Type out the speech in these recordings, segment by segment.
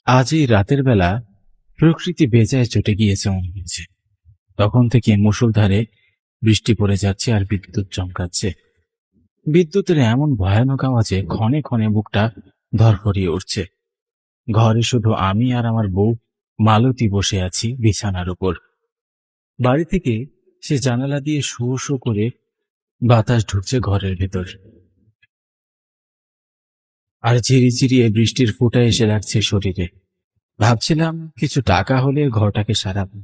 আজ এই রাতের বেলা প্রকৃতি বেজায় চটে গিয়েছে মনে হচ্ছে। তখন থেকে মুষলধারে বৃষ্টি পড়ে যাচ্ছে আর বিদ্যুৎ চমকাচ্ছে। বিদ্যুতের এমন ভয়ানক আওয়াজে ক্ষণে ক্ষণে বুকটা ধরফরিয়ে উঠছে। ঘরে শুধু আমি আর আমার বউ মালতী বসে আছি বিছানার উপর। বাড়ি থেকে সে জানালা দিয়ে শো শো করে বাতাস ঢুকছে ঘরের ভেতর, আর ঝিরিঝিরিয়ে বৃষ্টির ফোঁটা এসে লাগছে শরীরে। ভাবছিলাম কিছু টাকা হলে ঘরটাকে সারাবো,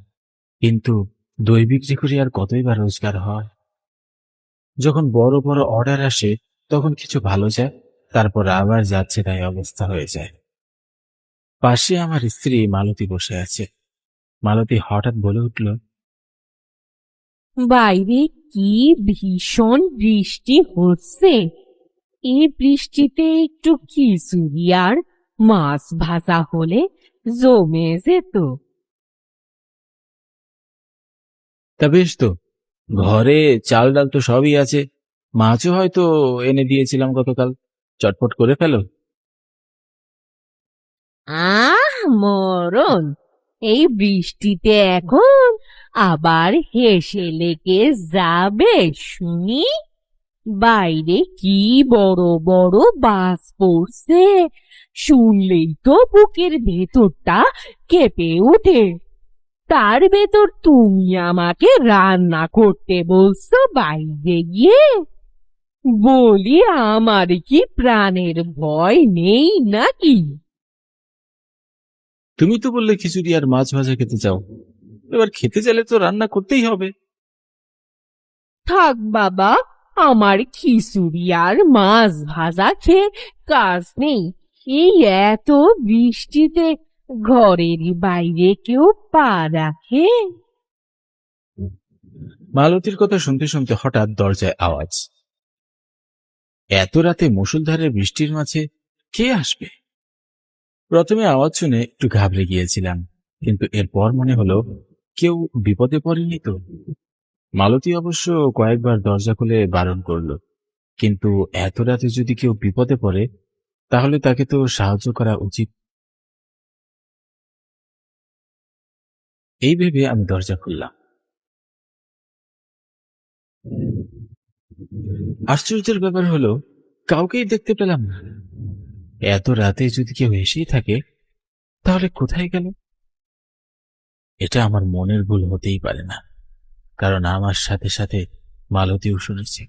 কিন্তু দই বিক্রি করে আর কতই বা রোজগার হয়। যখন বড় বড় অর্ডার আসে তখন কিছু ভালো যায়, তারপর আবার যাচ্ছে তাই অবস্থা হয়ে যায়। পাশে আমার স্ত্রী মালতী বসে আছে। মালতী হঠাৎ বলে উঠল, বাইরে কি ভীষণ বৃষ্টি হচ্ছে। এই বৃষ্টিতে একটু খিচুড়ি আর মাছ ভাজা হলে জমে যেত। তা বেশ তো, ঘরে চাল ডাল তো সবই আছে, মাছও হয়তো এনে দিয়েছিলাম গতকাল, চটপট করে ফেলো। মরণ! এই বৃষ্টিতে এখন আবার হেসে লেগে যাবে শুনি। বাইরে কি বড় বড় বাস পড়ছে, শুনলেই তো বুকের ভেতরটা কেঁপে ওঠে। তার ভেতর তুমি আমাকে রান্না করতে বলছো বাইরে গিয়ে? বলি, আমার কি প্রাণের ভয় নেই নাকি? তুমি তো বললে খিচুড়ি আর মাছ ভাজা খেতে চাও, এবার খেতে চাইলে তো রান্না করতেই হবে। থাক বাবা, আমার খিচুড়ি আর মাছ ভাজা খেয়ে কাজ নেই। এই এত বৃষ্টিতে ঘরের বাইরে কেউ পা রাখে? মালতীর কথা শুনতে শুনতে হঠাৎ দরজায় আওয়াজ। এত রাতে মুষলধারে বৃষ্টির মাঝে কে আসবে? প্রথমে আওয়াজ শুনে একটু ঘাবড়ে গিয়েছিলাম, কিন্তু এরপর মনে হলো কেউ বিপদে পড়েনি তো। মালতী অবশ্য কয়েকবার দরজা খুলে বারণ করলো, কিন্তু এত রাতে যদি কেউ বিপদে পড়ে তাহলে তাকে তো সাহায্য করা উচিত। এই ভেবে আমি দরজা খুললাম। আশ্চর্যের ব্যাপার হলো কাউকেই দেখতে পেলাম না। এত রাতে যদি কেউ এসেই থাকে তাহলে কোথায় গেল? এটা আমার মনের ভুল হতেই পারে না, কারণ আমার সাথে সাথে মালতীও শুনেছে।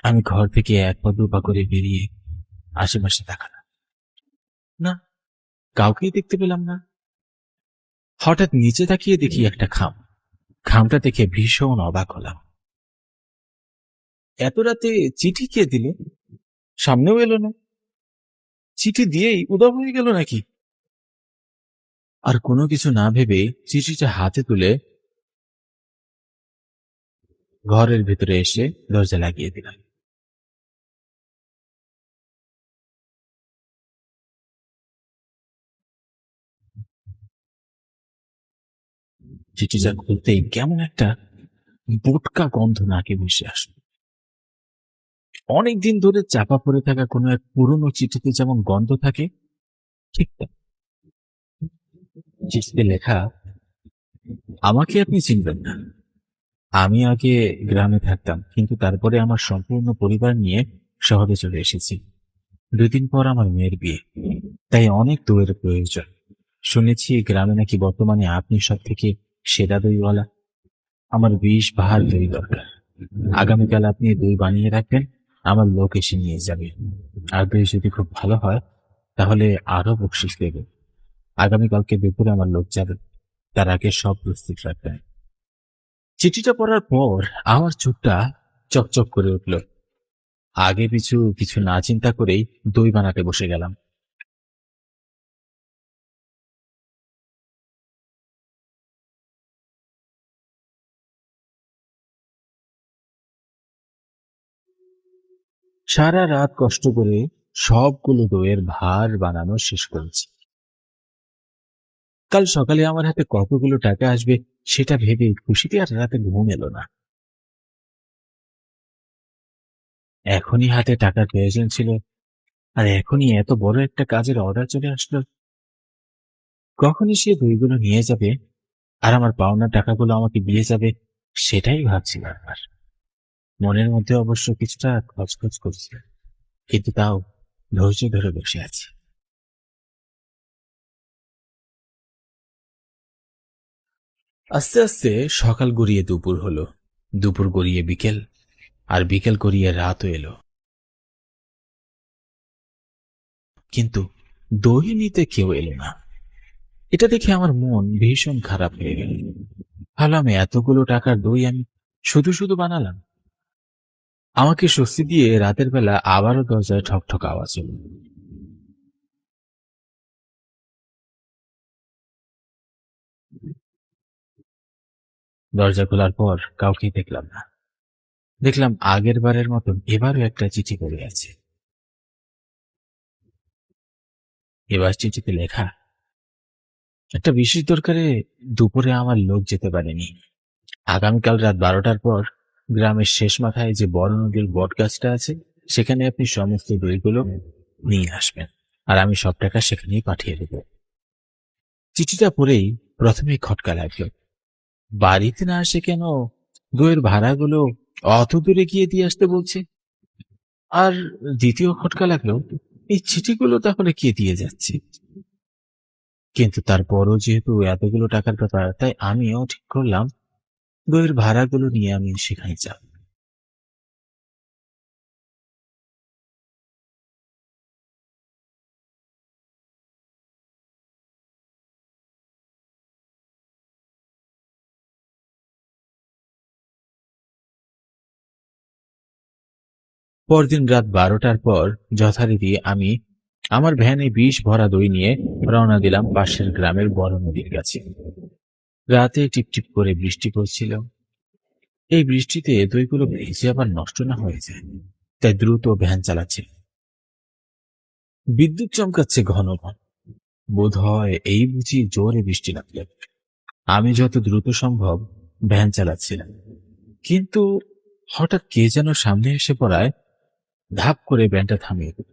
আমি ঘর থেকে এক পা দু পা করে বেরিয়ে আশেপাশে তাকালাম, না, কাউকেই দেখতে পেলাম না। হঠাৎ নিচে তাকিয়ে দেখি একটা খাম। খামটা দেখে ভীষণ অবাক হলাম। এত রাতে চিঠি কে দিল? সামনেও এলো না, চিঠি দিয়েই উধাও হয়ে গেল নাকি? আর কোনো কিছু না ভেবে চিঠিটা হাতে তুলে ঘরের ভিতরে এসে দরজা লাগিয়ে দিলাম। চিঠিটা খুলতেই কেমন একটা বোটকা গন্ধ নাকে ভেসে আসলো। অনেকদিন ধরে চাপা পড়ে থাকা কোনো এক পুরনো চিঠিতে যেমন গন্ধ থাকে, ঠিক তা। চিঠিতে লেখা, আমাকে আপনি চিনবেন না, আমি আগে গ্রামে থাকতাম, কিন্তু তারপরে আমার সম্পূর্ণ পরিবার নিয়ে শহরে চলে এসেছি। 2 দিন পর আমার মেয়ের বিয়ে, তাই অনেক দইয়ের প্রয়োজন। শুনেছি গ্রামে নাকি বর্তমানে আপনি সব থেকে সেরা দইওয়ালা। আমার 20 ভার দই দরকার। আগামীকাল আপনি দই বানিয়ে রাখবেন, আমার লোক এসে নিয়ে যাবে। আর দই যদি খুব ভালো হয় তাহলে আরো বকশিস দেবে। আগামীকালকে দুপুরে আমার লোক যাবে, তার আগে সব প্রস্তুত রাখবেন। চিঠিটা পড়ার পর আমার চোখটা চকচক করে উঠল। আগে পিছু কিছু না চিন্তা করেই দই বানাতে বসে গেলাম। সারা রাত কষ্ট করে সবগুলো দইয়ের ভার বানানো শেষ করেছি। কাল সকালে আমার হাতে কতগুলো টাকা আসবে সেটা ভেবে খুশিতে আর রাতে ঘুম এলো না। এখনই হাতে টাকার প্রয়োজন ছিল, আর এখনই এত বড় একটা কাজের অর্ডার চলে আসলো। কখনই সে দইগুলো নিয়ে যাবে আর আমার পাওনা টাকাগুলো আমাকে দিয়ে যাবে, সেটাই ভাবছি বারবার। মনের মধ্যে অবশ্য কিছুটা খচখচ করছে, কিন্তু তাও ধৈর্য ধরে বসে আছি। আস্তে আস্তে সকাল গড়িয়ে দুপুর হলো, দুপুর গড়িয়ে বিকেল, আর বিকেল গড়িয়ে রাতও এলো, কিন্তু দই নিতে কেউ এলো না। এটা দেখে আমার মন ভীষণ খারাপ হয়ে গেল। ভাবলাম এতগুলো টাকার দই আমি শুধু শুধু বানালাম। আমাকে স্বস্তি দিয়ে রাতের বেলা আবারও দরজায় ঠকঠক আওয়াজ হলো। দরজা খোলার পর কাউকে দেখলাম না। দেখলাম আগের বারের মতন এবারও একটা চিঠি পড়ে আছে। এবার চিঠিতে লেখা, একটা বিশেষ দরকারে দুপুরে আমার লোক যেতে পারেনি। আগামীকাল রাত 12টার পর গ্রামের শেষ মাথায় যে বড় নদীর বট গাছটা আছে, সেখানে আপনি সমস্ত দইগুলো নিয়ে আসবেন, আর আমি সব টাকা সেখানেই পাঠিয়ে দেব। চিঠিটা পড়েই প্রথমেই খটকা লাগলো। বাড়িতে না আসে কেন দইয়ের ভাড়াগুলো অত দূরে গিয়ে দিয়ে আসতে বলছে? আর দ্বিতীয় খটকা লাগলো, এই চিঠিগুলো তাহলে কে দিয়ে যাচ্ছে? কিন্তু তারপরও যেহেতু এতগুলো টাকার ব্যাপার, তাই আমিও ঠিক করলাম দইয়ের ভাড়াগুলো নিয়ে আমি সেখানে যাব। পরদিন রাত 12টার পর যথারীতি আমি আমার ভ্যানে 20 ভরা দই নিয়ে রওনা দিলাম পাশের গ্রামের বড় নদীর কাছে। রাতে টিপটিপ করে বৃষ্টি পড়ছিল। এই বৃষ্টিতে দইগুলো ভেজে আবার নষ্ট না হয়ে যায়, তাই দ্রুত ভ্যান চালাচ্ছে। বিদ্যুৎ চমকাচ্ছে ঘন ঘন। বোধ হয় এই বুঝি জোরে বৃষ্টি নামবে। আমি যত দ্রুত সম্ভব ভ্যান চালাচ্ছিলাম, কিন্তু হঠাৎ কে যেন সামনে এসে পড়ায় ধাপ করে ভ্যানটা থামিয়ে দিল।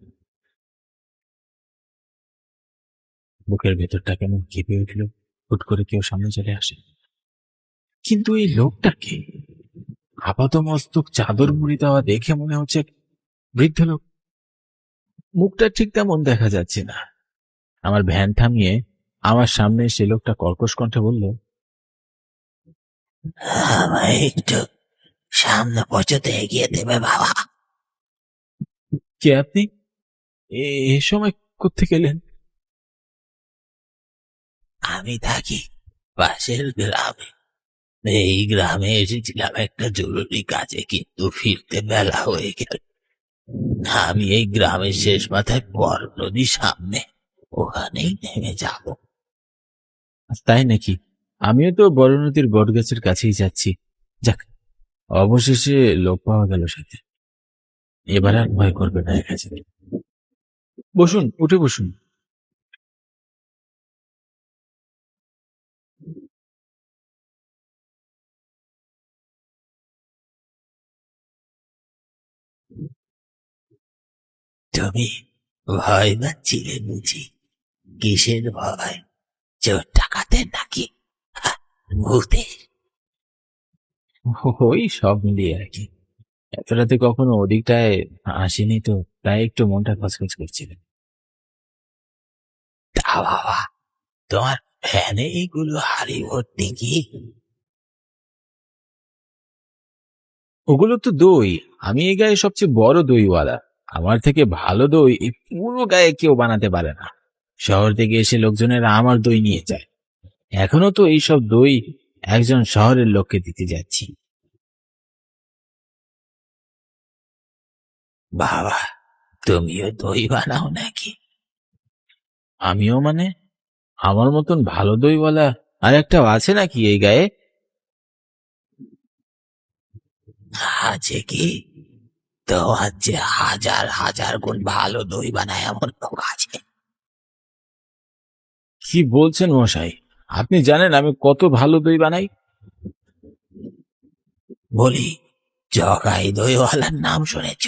বুকের ভেতরটা কেমন কেঁপে উঠল। হুট করে কেউ সামনে চলে আসে, কিন্তু এই লোকটাকে আপাত মস্তক চাদর মুড়ি দেওয়া দেখে মনে হচ্ছে এক বৃদ্ধ লোক। মুখটা ঠিক তেমন দেখা যাচ্ছে না। আমার ভ্যান থামিয়ে আমার সামনে সে লোকটা কর্কশ কণ্ঠে বলল, আমায় একটু সামনে পৌঁছতে এগিয়ে দেবে বাবা। কে আপনি? এ সময় কোত্থেকে এলেন? আমি থাকি পাশের গ্রামে। এই গ্রামে এসেছিলাম একটা জরুরি কাজে, কিন্তু ফিরতে বেলা হয়ে গেল। আমি এই গ্রামের শেষ মাথায় বড় নদীর সামনে, ওখানেই নেমে যাব। তাই নাকি? আমিও তো বড় নদীর বট গাছের কাছেই যাচ্ছি। যাক, অবশেষে লোক পাওয়া গেল সাথে। এবার আর ভয় করবে না একা যেতে। বসুন, উঠে বসুন। তুমি ভয় পাচ্ছিলে বুঝি? কিসের ভয়? চোর ডাকাতের নাকি ভূতে? ওই সব মিলিয়ে আর কি। এত রাতে কখনো ওদিকটায় আসেনি তো, তাই একটু মনটা খচখচ করছিল। তা বাবা, তোমার ভ্যানে এইগুলো হাড়ি ভর্তি কি? ওগুলো তো দই। আমি এই গায়ে সবচেয়ে বড় দইওয়ালা। আমার থেকে ভালো দই এই পুরো গায়ে কেউ বানাতে পারে না। শহর থেকে এসে লোকজনেরা আমার দই নিয়ে যায়। এখনো তো এইসব দই একজন শহরের লোককে দিতে যাচ্ছি। বাবা, তুমিও দই বানাও নাকি? আমিও মানে? আমার মতন ভালো দইওয়ালা আর একটাও আছে নাকি এই গায়ে? আছে কি? তোমার যে হাজার হাজার গুণ ভালো দই বানায় এমন লোক আছে। কি বলছেন মশাই? আপনি জানেন আমি কত ভালো দই বানাই? বলি, জগাই দইওয়ালার নাম শুনেছ?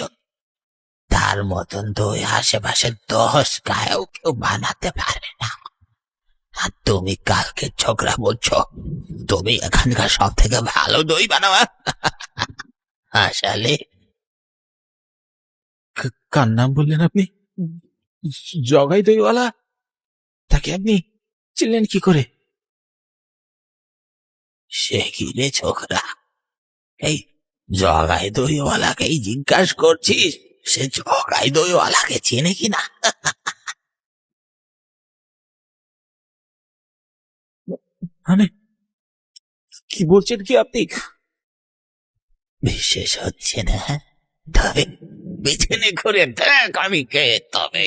তার মতন দই আশেপাশে 10 গায়েও কেউ বানাতে পারে না। আর তুমি কালকে ঝগড়া বলছো? তুমি এখানকার সব থেকে ভালো দই বানাও? আসলে কার নাম বললেন আপনি? জগাই দইওয়ালা? তাকে আপনি চিনলেন কি করে? সে কি রে ছোকরা, এই জগাই দইওয়ালাকেই জিজ্ঞাসা করছিস? সে জগাই দইওয়ালাকে চেনে কিনা? মানে কি বলছেন কি আপনি? বিশেষ হচ্ছে না, তবে পিছনে ঘুরে দেখ আমি কে। তবে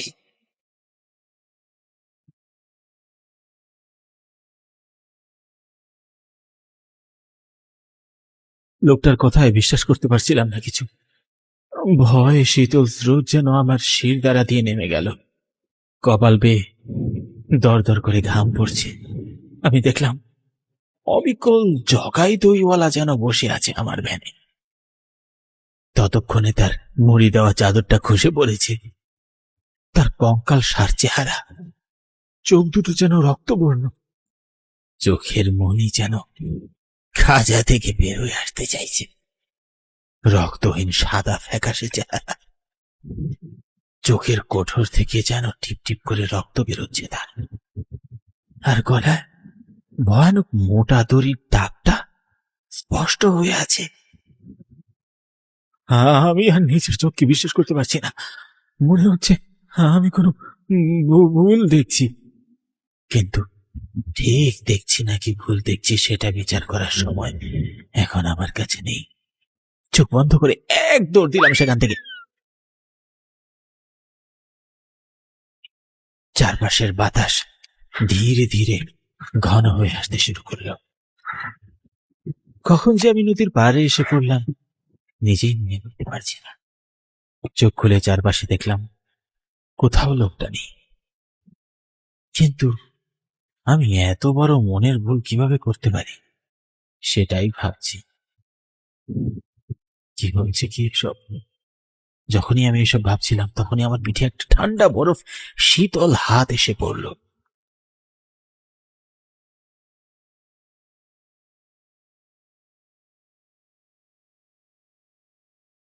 লোকটার কথায় বিশ্বাস করতে পারছিলাম না কিছু। ভয় শীতল স্রোত যেন আমার শির দ্বারা দিয়ে নেমে গেল। কপাল বেয়ে দর দর করে ঘাম পড়ছে। আমি দেখলাম অবিকল জগাই দইওয়ালা যেন বসে আছে আমার ভ্যানে। ততক্ষণে তার মুড়ি দেওয়া চাদরটা খসে পড়েছে। তার কঙ্কাল সার চেহারা, চোখ দুটো যেন রক্তবর্ণ, চোখের মনি যেন খাজা থেকে বের হয়ে আসতে চাইছে। রক্তহীন সাদা ফ্যাকাশে চেহারা, চোখের কোঠর থেকে যেন টিপ টিপ করে রক্ত বেরোচ্ছে তার। আর গলায় ভয়ানক মোটা দড়ির দাগটা স্পষ্ট হয়ে আছে। আমি আর নিজের চোখকে বিশ্বাস করতে পারছি না। মনে হচ্ছে আমি কোনো ভুল দেখছি, কিন্তু ঠিক দেখছি নাকি ভুল দেখছি সেটা বিচার করার সময় এখন আমার কাছে নেই। চোখ বন্ধ করে এক দৌড় দিলাম সেখান থেকে। চারপাশের বাতাস ধীরে ধীরে ঘন হয়ে আসতে শুরু করলো। কখন যে আমি নদীর পাড়ে এসে পড়লাম নিজেই মনে করতে পারছি না। চোখ খুলে চারপাশে দেখলাম কোথাও লোকটা নেই। কিন্তু আমি এত বড় মনের ভুল কিভাবে করতে পারি সেটাই ভাবছি। কি হচ্ছে কি এসব? যখনই আমি এসব ভাবছিলাম তখনই আমার পিঠে একটা ঠান্ডা বরফ শীতল হাত এসে পড়ল।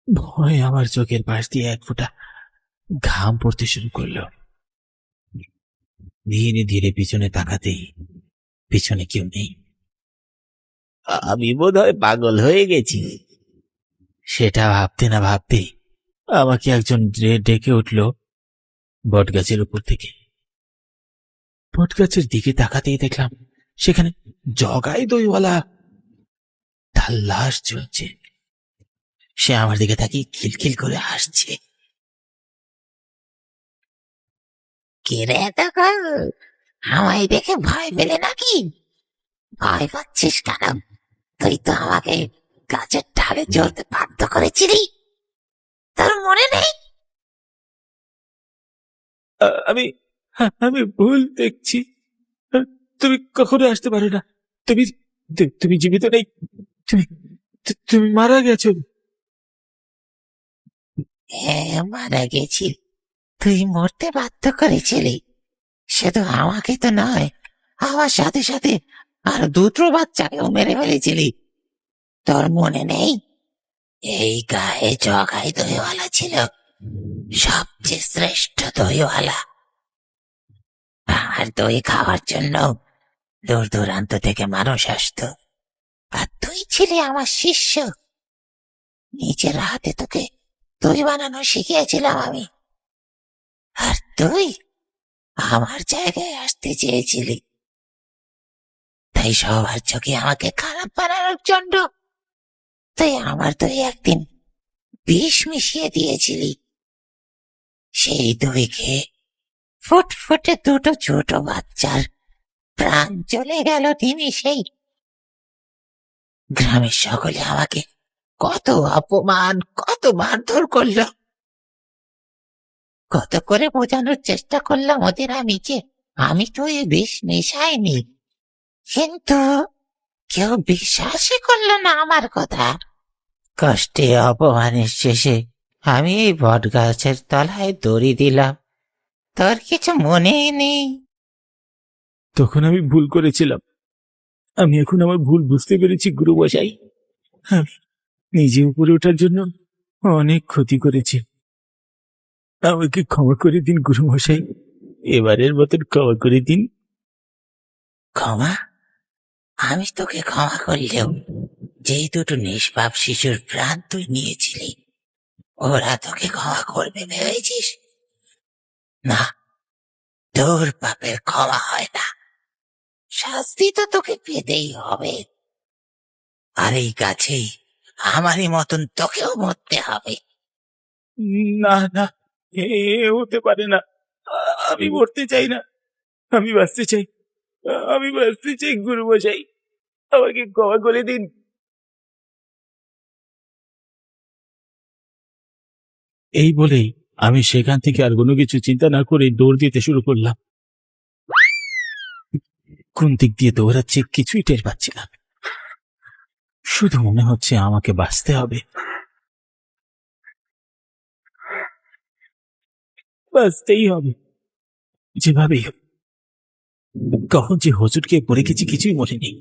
ভয়ে আমার চোখের পাশ দিয়ে এক ফোঁটা ঘাম পড়তে শুরু করলো। ধীরে ধীরে পিছনে তাকাতেই পিছনে কেউ নেই। আমি বোধহয় পাগল হয়ে গেছি। সেটা ভাবতে না ভাবতেই আমাকে একজন ডেকে উঠল বটগাছের উপর থেকে। বটগাছের দিকে তাকাতেই দেখলাম সেখানে জগাই দইওয়ালা তার লাশ ঝুলছে। সে আমার দিকে তাকিয়ে খিলখিল করে হাসছে। কে রে তখন? আমায় দেখে ভয় পেলে নাকি? ভয় পাচ্ছিস কেন? তুই তো আমাকে গাছের ডালে চলতে বাধ্য করেছিলি, তোর মনে নেই? আমি আমি ভুল দেখছি। তুমি কখনো আসতে পারো না। তুমি তুমি জীবিত নেই। তুমি তুমি মারা গেছো। হ্যাঁ, মারা গেছি। তুই মরতে বাধ্য করেছিলি। শুধু আমাকে তো নয়, আমার সাথে সাথে আর দুটো বাচ্চাকেও মেরে ফেলেছিলি। তোর মনে নেই? এই গায়ে জগাই দইওয়ালা ছিল সবচেয়ে শ্রেষ্ঠ দইওয়ালা। আমার দই খাওয়ার জন্য দূর দূরান্ত থেকে মানুষ আসতো, আর তুই ছিলি আমার শিষ্য। নিজের হাতে তোকে দই বানানো শিখিয়েছিলাম আমি, আর তুই আমার জায়গায় আসতে চেয়েছিলি। তাই সবার চোখে আমাকে খারাপ বানানোর জন্য তুই আমার দই একদিন বিষ মিশিয়ে দিয়েছিলি। সেই দই খেয়ে ফুটফুটে দুটো ছোট বাচ্চার প্রাণ চলে গেল নিমিষেই। গ্রামের সকলে আমাকে কত অপমান, কত মারধর করলো। কত করে বোঝানোর চেষ্টা করলাম ওদের আমি তো এই বিষ মেশাইনি, কিন্তু কেউ বিশ্বাসই করলো না আমার কথা। কষ্টে অপমানের শেষে আমি এই বট গাছের তলায় দড়ি দিলাম। তোর কিছু মনেই নেই? তখন আমি ভুল করেছিলাম। আমি এখন আমার ভুল বুঝতে পেরেছি গুরুমশাই। আমি নিজে উপরে ওঠার জন্য অনেক ক্ষতি করেছি। আমাকে ক্ষমা করে দিন গুরুমশাই, এবারের মতন ক্ষমা করে দিন। ক্ষমা? আমি তোকে ক্ষমা করলেও যেই দুটো নিষ্পাপ শিশুর প্রাণ তুই নিয়েছিলি, ওরা তোকে ক্ষমা করবে ভেবেছিস? না, তোর পাপের ক্ষমা হয় না, শাস্তি তো তোকে পেতেই হবে। আর এই কাছেই আমারই মতন তোকেও মরতে হবে। না না, এ হতে পারে না। আমি মরতে চাই না, আমি বাঁচতে চাই। আমি বাঁচতে চাই গুরুমশাই, আমাকে ক্ষমা করে দিন। এই বলেই আমি সেখান থেকে আর কোনো কিছু চিন্তা না করে দৌড় দিতে শুরু করলাম। কোন দিক দিয়ে দৌড়াচ্ছি কিছুই টের পাচ্ছি না, শুধু মনে হচ্ছে আমাকে বাঁচতে হবে, বাঁচতেই হবে যেভাবেই হোক। কখন যে হোঁচট খেয়ে পড়ে গেছি কিছুই মনে নেই।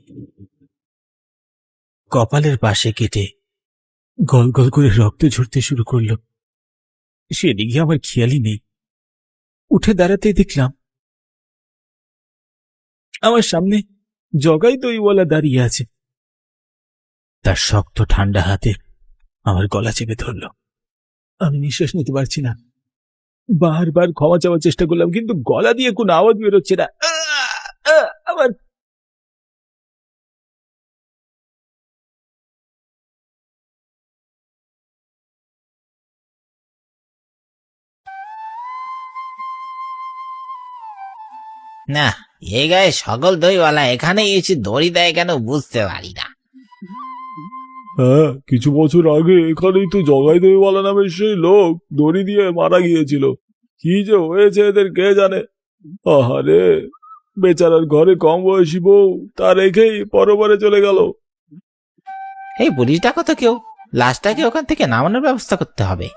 কপালের পাশে কেটে গল গল করে রক্ত ঝরতে শুরু করলো, সেদিকে আমার খেয়ালই নেই। উঠে দাঁড়াতেই দেখলাম আমার সামনে জগাই দইওয়ালা দাঁড়িয়ে আছে। তার শক্ত ঠান্ডা হাতে আমার গলা চেপে ধরল। আমি নিঃশ্বাস নিতে পারছি না, বারবার ক্ষমা চাওয়ার চেষ্টা করলাম কিন্তু গলা দিয়ে কোনো আওয়াজ বেরোচ্ছে না। আমার না, এ গায়ে সকল দইওয়ালা এখানে এসে দড়ি দেয় কেন বুঝতে পারি না। হ্যাঁ, কিছু বছর আগে এখানেই তো জগাই দইওয়ালা নামের সেই লোক দড়ি দিয়ে মারা গিয়েছিল। কি যে হয়েছে এদের কে জানে। আহারে, বেচারার ঘরে কম বয়সী বউ, তা রেখেই পরবারে চলে গেল। এই পুলিশ ডাকো তো কেউ, লাশটাকে ওখান থেকে নামানোর ব্যবস্থা করতে হবে।